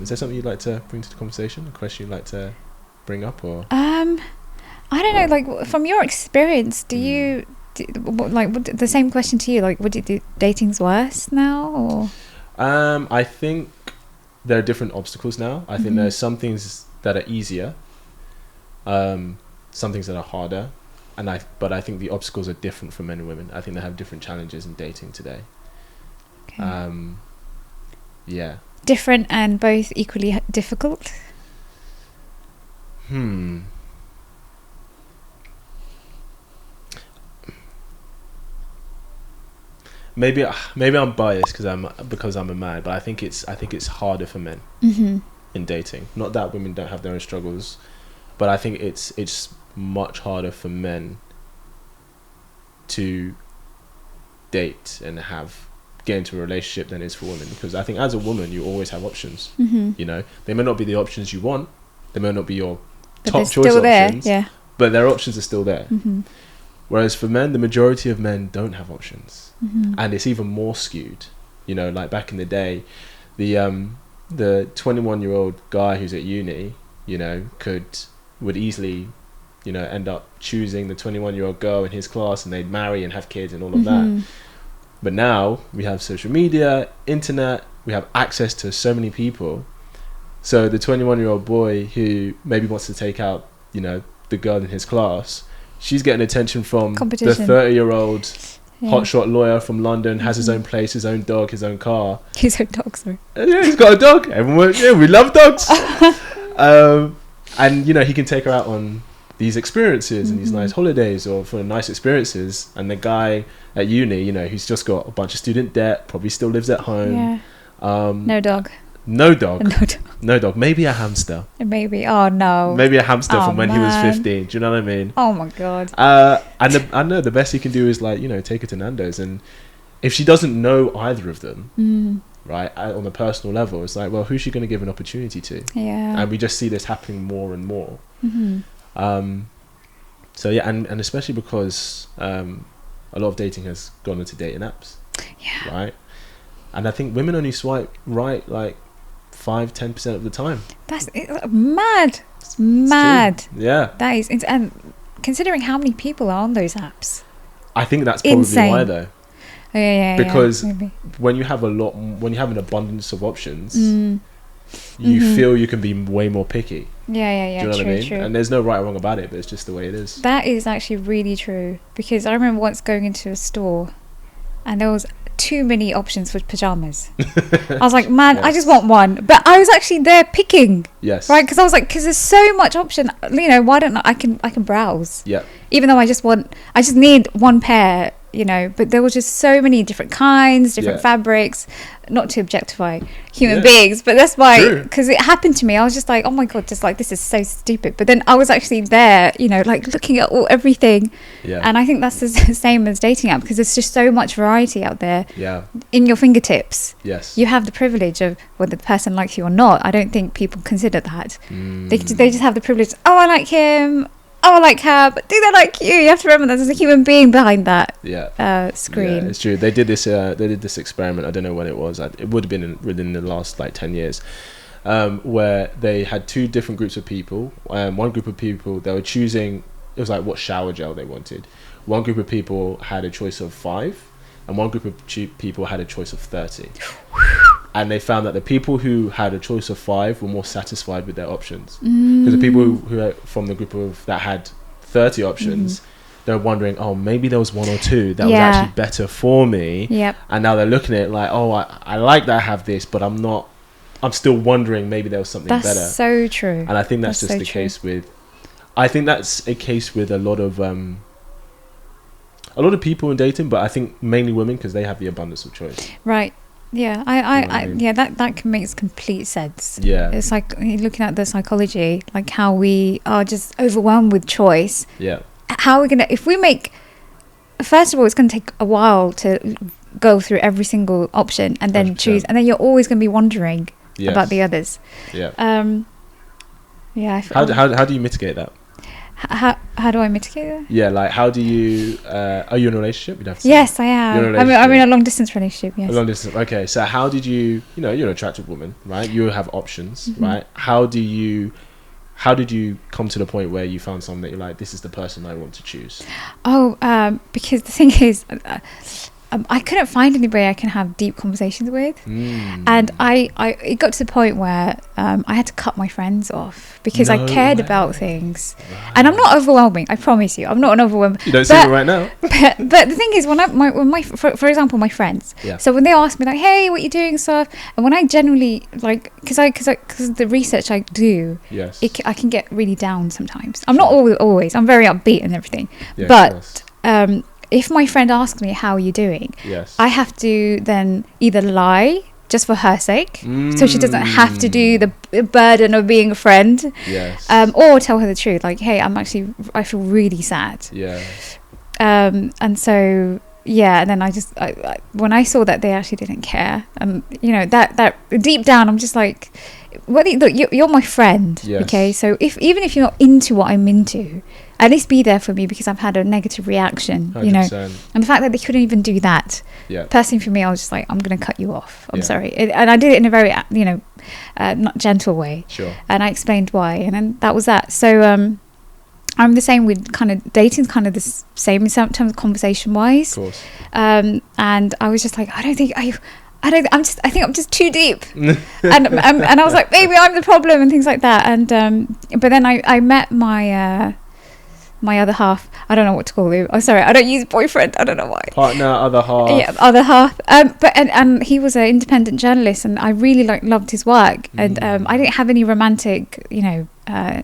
Is there something you'd like to bring to the conversation? A question you'd like to bring up, or? I don't know. Like, from your experience, the same question to you? Like, would you do dating's worse now, or? I think there are different obstacles now. I think there's some things that are easier, some things that are harder, but I think the obstacles are different for men and women. I think they have different challenges in dating today. Okay. Yeah. Different and both equally difficult? Maybe I'm biased because I'm a man, but I think it's harder for men in dating. Not that women don't have their own struggles, but I think it's much harder for men to date and get into a relationship than it is for women, because I think as a woman you always have options. You know, they may not be the options you want, they may not be your top choice options, but their options are still there. Whereas for men, the majority of men don't have options, and it's even more skewed. You know, like back in the day, the 21-year-old guy who's at uni, you know, would easily, you know, end up choosing the 21-year-old girl in his class, and they'd marry and have kids and all of that. But now we have social media, internet, we have access to so many people. So the 21-year-old boy who maybe wants to take out, you know, the girl in his class, she's getting attention from the 30-year-old hotshot lawyer from London, has his own place, his own dog, his own car. His own dog, sorry. Yeah, he's got a dog. Everyone, we love dogs. And, you know, he can take her out on these experiences and these nice holidays or for nice experiences. And the guy at uni, you know, he's just got a bunch of student debt, probably still lives at home. No dog. No dog. Maybe a hamster. Maybe. Oh no. Maybe a hamster from when he was 15. Do you know what I mean? Oh my god. And I know the best he can do is, like, you know, take her to Nando's, and if she doesn't know either of them, right, on a personal level, it's like, well, who's she going to give an opportunity to? Yeah. And we just see this happening more and more. So yeah, and especially because a lot of dating has gone into dating apps. Yeah. Right. And I think women only swipe right like 5-10% of the time. That's mad. It's mad. Yeah. That is, and considering how many people are on those apps, I think that's probably insane. why though. Oh, yeah. Because when you have an abundance of options, you feel you can be way more picky. Yeah. Do you know what I mean? True. And there's no right or wrong about it, but it's just the way it is. That is actually really true, because I remember once going into a store and there was too many options for pajamas. I was like, man, I just want one. But I was actually there picking. Yes. Right? Because I was like, because there's so much option. You know, why don't I can browse? Yeah. Even though I just need one pair. You know, but there was just so many different kinds, different fabrics. Not to objectify human beings, but that's why, because it happened to me. I was just like, oh my god, just like, this is so stupid. But then I was actually there, you know, like looking at everything. Yeah. And I think that's the same as dating app, because there's just so much variety out there. Yeah. In your fingertips. Yes. You have the privilege of whether the person likes you or not. I don't think people consider that. They just have the privilege. Oh, I like him. Oh, I like her, but do they like you? You have to remember that there's a human being behind that screen. Yeah, it's true. They did this experiment. I don't know when it was. It would have been within the last like 10 years, where they had two different groups of people. One group of people, they were choosing. It was like what shower gel they wanted. One group of people had a choice of 5, and one group of people had a choice of 30. And they found that the people who had a choice of 5 were more satisfied with their options. Because the people who are from the group that had 30 options, they're wondering, oh, maybe there was 1 or 2 that was actually better for me. Yep. And now they're looking at it like, oh, I like that I have this, but I'm still wondering maybe there was something better. That's so true. And I think that's just the case with, I think that's a case with a lot of people in dating, but I think mainly women, because they have the abundance of choice. Right. Yeah, that makes complete sense. Yeah, it's like looking at the psychology, like how we are just overwhelmed with choice. Yeah, how are we gonna? If we make, first of all, it's gonna take a while to go through every single option and then 100%. Choose, and then you're always gonna be wondering about the others. Yeah. Yeah. How do you mitigate that? How do I mitigate that? Yeah, like how do you are you in a relationship? You'd have to say. Yes, I am. I'm in a long distance relationship. Yes. A long distance. Okay, so how did you you're an attractive woman, right? You have options, right? How did you come to the point where you found someone that you're like, this is the person I want to choose? Because the thing is, I couldn't find anybody I can have deep conversations with, and it got to the point where I had to cut my friends off because I cared about things, and I'm not overwhelming. I promise you, I'm not an overwhelming. You don't seem it right now. But the thing is, for example, my friends. Yeah. So when they ask me like, "Hey, what you doing?" stuff, and when I genuinely like, because the research I do, yes, I can get really down sometimes. I'm not always. I'm very upbeat and everything, yeah, but if my friend asks me how are you doing, yes, I have to then either lie just for her sake, so she doesn't have to do the burden of being a friend, yes, or tell her the truth, like, hey, I feel really sad, yeah, and so yeah, and then I when I saw that they actually didn't care, and that deep down I'm just like, look, you're my friend, yes. Okay, so even if you're not into what I'm into, at least be there for me, because I've had a negative reaction, 100%. And the fact that they couldn't even do that, personally for me, I was just like, I'm going to cut you off. I'm sorry. And I did it in a very, not gentle way. Sure. And I explained why. And then that was that. So I'm the same with kind of dating's kind of the same in terms of conversation wise. Of course. And I was just like, I think I'm just too deep. and I was like, maybe I'm the problem and things like that. And but then I met my other half. I don't know what to call him. Oh, sorry, I don't use boyfriend. I don't know why. Partner, other half. Yeah, other half. But he was an independent journalist, and I really loved his work. And I didn't have any romantic,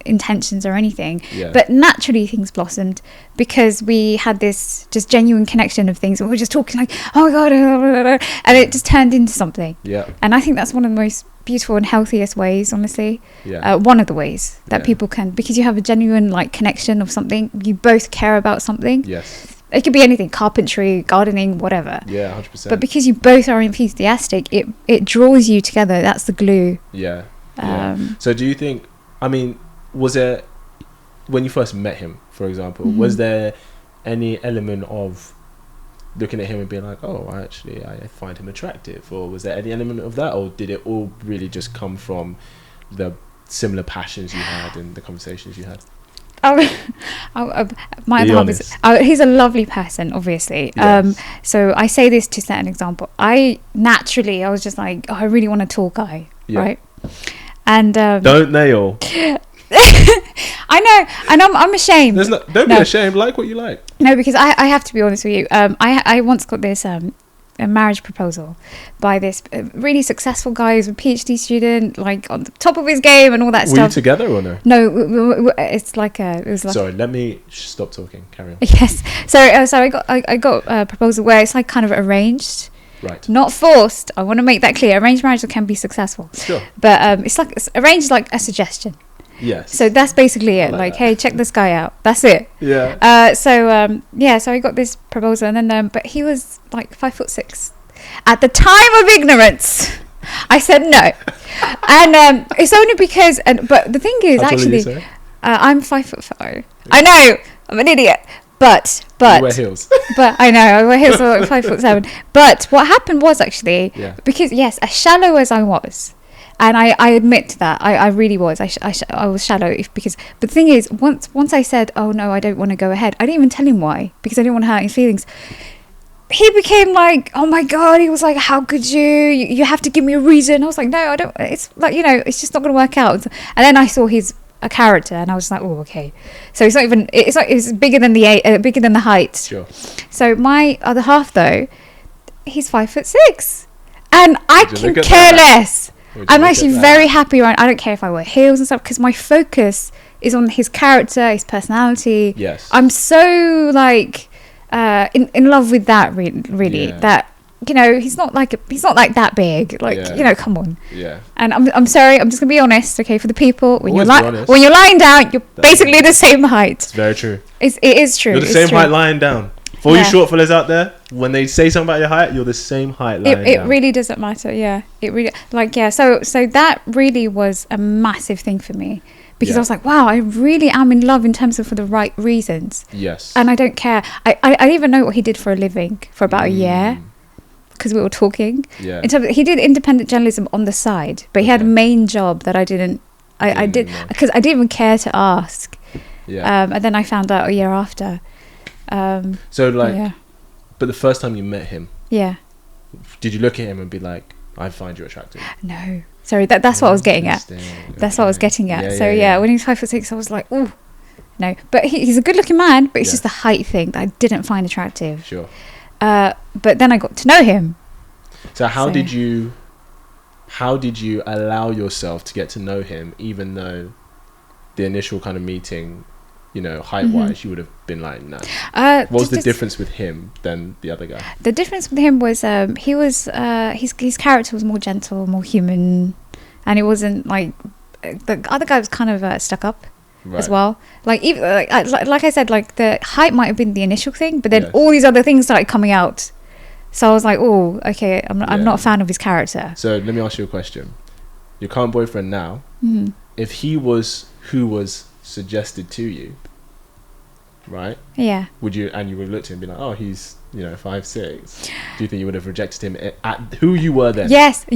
intentions or anything. Yeah. But naturally, things blossomed because we had this just genuine connection of things. And we were just talking like, oh my god, and it just turned into something. Yeah. And I think that's one of the most beautiful and healthiest ways, honestly. Yeah. One of the ways that people can, because you have a genuine connection of something, you both care about something. Yes. It could be anything, carpentry, gardening, whatever. Yeah, 100%. But because you both are enthusiastic, it draws you together. That's the glue. Yeah. So do you think, was there, when you first met him, for example, was there any element of looking at him and being like, oh, I find him attractive? Or was there any element of that? Or did it all really just come from the similar passions you had and the conversations you had? My other half is, he's a lovely person, obviously. Yes. So I say this to set an example. I was just like, oh, I really want a tall guy, right? And don't they all? I know, and I'm ashamed. Don't be ashamed. Like what you like. No, because I have to be honest with you. I once got this a marriage proposal by this really successful guy who's a PhD student, like on the top of his game and all that stuff. Were you together or no? No, it's like it was like. Sorry, let me stop talking. Carry on. Yes, so I got a proposal where it's like kind of arranged. Right. Not forced. I want to make that clear. Arranged marriage can be successful. Sure. But it's arranged like a suggestion. Yes. So that's basically it. Like, hey, check this guy out. That's it. Yeah. So I got this proposal, and then but he was like 5'6". At the time of ignorance, I said no, and it's only because. But the thing is, how actually, tall are you, I'm 5'5". Yeah. I know, I'm an idiot. But you wear heels. But I know I wear heels, so like 5'7". But what happened was actually because yes, as shallow as I was. And I admit to that. I really was. I was shallow but the thing is, once I said, oh no, I don't want to go ahead, I didn't even tell him why, because I didn't want to hurt his feelings. He became like, oh my god, he was like, how could you have to give me a reason. I was like, no, I don't. It's like, it's just not going to work out. And then I saw he's a character, and I was like, oh, okay. So it's not even, it's bigger than the height. Sure. So my other half though, he's 5'6", and I can care less. I'm actually very happy around. I don't care if I wear heels and stuff, because my focus is on his character, his personality. Yes. I'm so in love with that. Really, that he's not like that big. Come on. Yeah. And I'm sorry. I'm just gonna be honest. Okay, for the people, when you're lying down, you're basically the same height. It's very true. It is true. You're the same height lying down. For all you short fellas out there, when they say something about your height, you're the same height lying down. It really doesn't matter. Yeah, it really So that really was a massive thing for me, because I was like, wow, I really am in love in terms of for the right reasons. Yes. And I don't care. I even know what he did for a living for about a year, because we were talking. Yeah. In terms of, he did independent journalism on the side, but he had a main job that I did because I didn't even care to ask. Yeah. And then I found out a year after. But the first time you met him, did you look at him and be like, I find you attractive? No. Sorry, that's what I was getting at. That's what I was getting at. When he was 5'6", I was like, ooh, no. But he's a good-looking man, but it's just the height thing that I didn't find attractive. Sure. But then I got to know him. So how did you allow yourself to get to know him, even though the initial kind of meeting, height-wise, you would have been like, no. What was the difference with him than the other guy? The difference with him was his character was more gentle, more human, and it wasn't like the other guy was kind of stuck up as well. Like even like I said, like the height might have been the initial thing, but then all these other things started coming out. So I was like, oh, okay, I'm not a fan of his character. So let me ask you a question. Your current boyfriend now, if he was who was suggested to you, right? Yeah. You would look at him and be like, oh, he's 5'6". Do you think you would have rejected him at who you were then? Yes.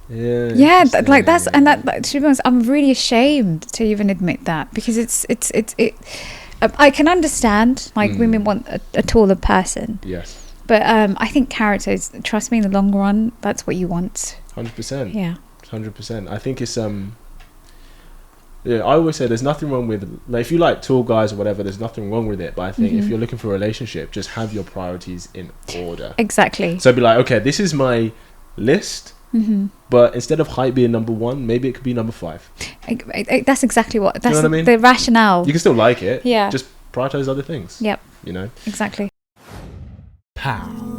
Yeah. To be honest, I'm really ashamed to even admit that, because it's I can understand women want a taller person. Yes. But I think characters, trust me, in the long run, that's what you want. 100%. Yeah. 100%. I think it's I always say there's nothing wrong with, like, if you like tall guys or whatever, there's nothing wrong with it. But I think if you're looking for a relationship, just have your priorities in order. Exactly. So be like, okay, this is my list, but instead of height being number 1, maybe it could be number 5. That's exactly what. That's you know what I mean? The rationale. You can still like it. Yeah. Just prioritize other things. Yep. You know. Exactly. Pow.